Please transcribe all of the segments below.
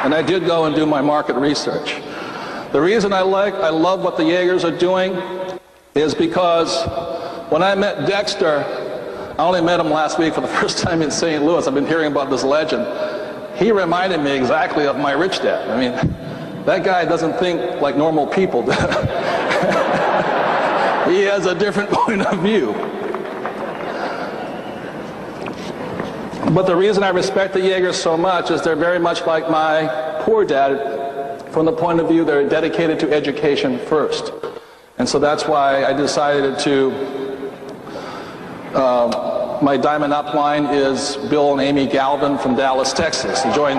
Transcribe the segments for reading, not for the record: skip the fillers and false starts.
and I did go and do my market research. The reason I love what the Jaegers are doing is because when I met Dexter, I only met him last week for the first time in St. Louis. I've been hearing about this legend. He reminded me exactly of my rich dad. I mean, that guy doesn't think like normal people do. He has a different point of view. But the reason I respect the Jaegers so much is they're very much like my poor dad from the point of view they're dedicated to education first. And so that's why I decided to, my diamond upline is Bill and Amy Galvin from Dallas, Texas, to join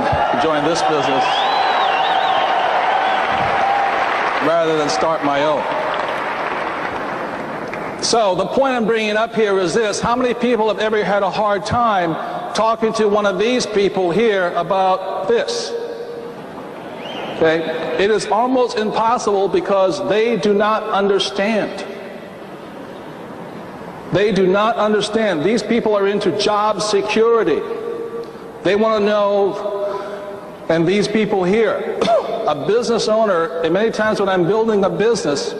this business rather than start my own. So the point I'm bringing up here is this: how many people have ever had a hard time talking to one of these people here about this? Okay? It is almost impossible because they do not understand. They do not understand. These people are into job security. They want to know, and these people here, a business owner, and many times when I'm building a business,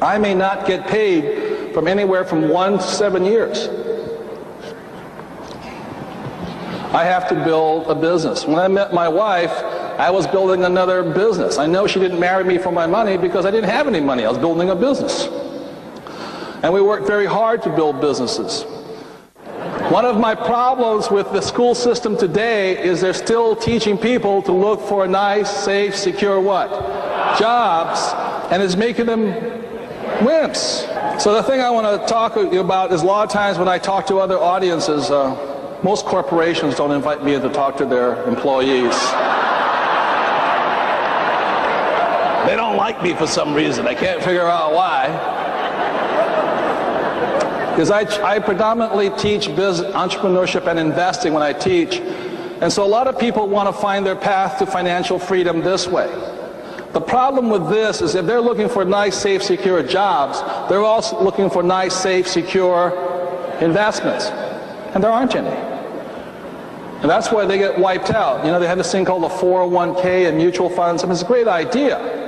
I may not get paid from anywhere from 1 to 7 years. I have to build a business. When I met my wife, I was building another business. I know she didn't marry me for my money because I didn't have any money. I was building a business. And we worked very hard to build businesses. One of my problems with the school system today is they're still teaching people to look for nice, safe, secure what? Jobs, and it's making them wimps. So the thing I want to talk to you about is a lot of times when I talk to other audiences, most corporations don't invite me to talk to their employees. They don't like me for some reason. I can't figure out why. Because I predominantly teach business, entrepreneurship and investing when I teach. And so a lot of people want to find their path to financial freedom this way. The problem with this is if they're looking for nice, safe, secure jobs, they're also looking for nice, safe, secure investments. And there aren't any. And that's why they get wiped out. You know, they have this thing called the 401k and mutual funds. I mean, it's a great idea.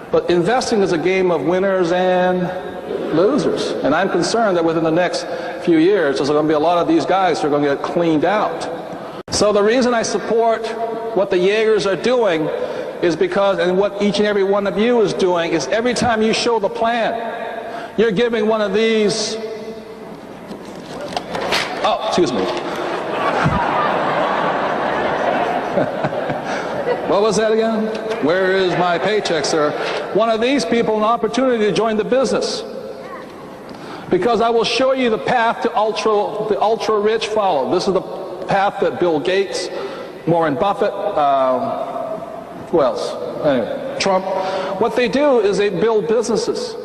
But investing is a game of winners and losers. And I'm concerned that within the next few years, there's going to be a lot of these guys who are going to get cleaned out. So the reason I support what the Jaegers are doing is because, and what each and every one of you is doing, is every time you show the plan, you're giving one of these, oh, excuse me. What was that again? Where is my paycheck, sir? One of these people an opportunity to join the business. Because I will show you the path to the ultra rich follow. This is the path that Bill Gates, Warren Buffett, who else? Anyway, Trump. What they do is they build businesses.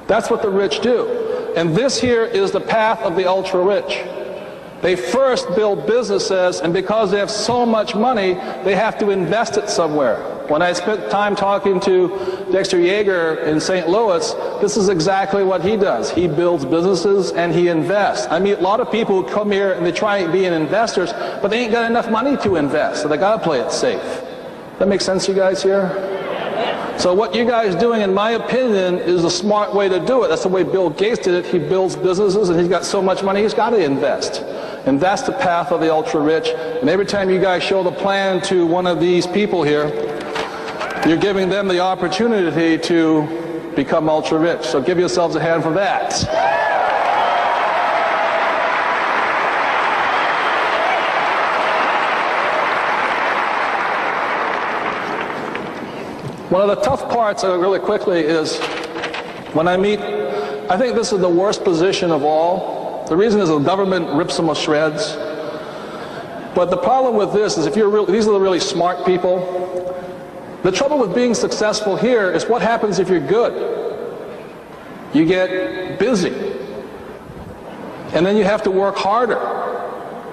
That's what the rich do. And this here is the path of the ultra rich. They first build businesses, and because they have so much money, they have to invest it somewhere. When I spent time talking to Dexter Jaeger in St. Louis, this is exactly what he does. He builds businesses and he invests. I meet a lot of people who come here and they try and be investors, but they ain't got enough money to invest, so they gotta play it safe. That makes sense, you guys here? So what you guys doing, in my opinion, is a smart way to do it. That's the way Bill Gates did it. He builds businesses and he's got so much money, he's got to invest. And that's the path of the ultra rich. And every time you guys show the plan to one of these people here, you're giving them the opportunity to become ultra rich. So give yourselves a hand for that. One of the tough parts, really quickly, is when I meet, I think this is the worst position of all. The reason is the government rips them to shreds. But the problem with this is if you're these are the really smart people. The trouble with being successful here is what happens if you're good. You get busy. And then you have to work harder.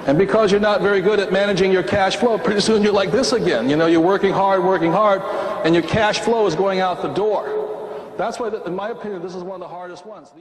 And because you're not very good at managing your cash flow, pretty soon you're like this again. You know, you're working hard, and your cash flow is going out the door. That's why, in my opinion, this is one of the hardest ones.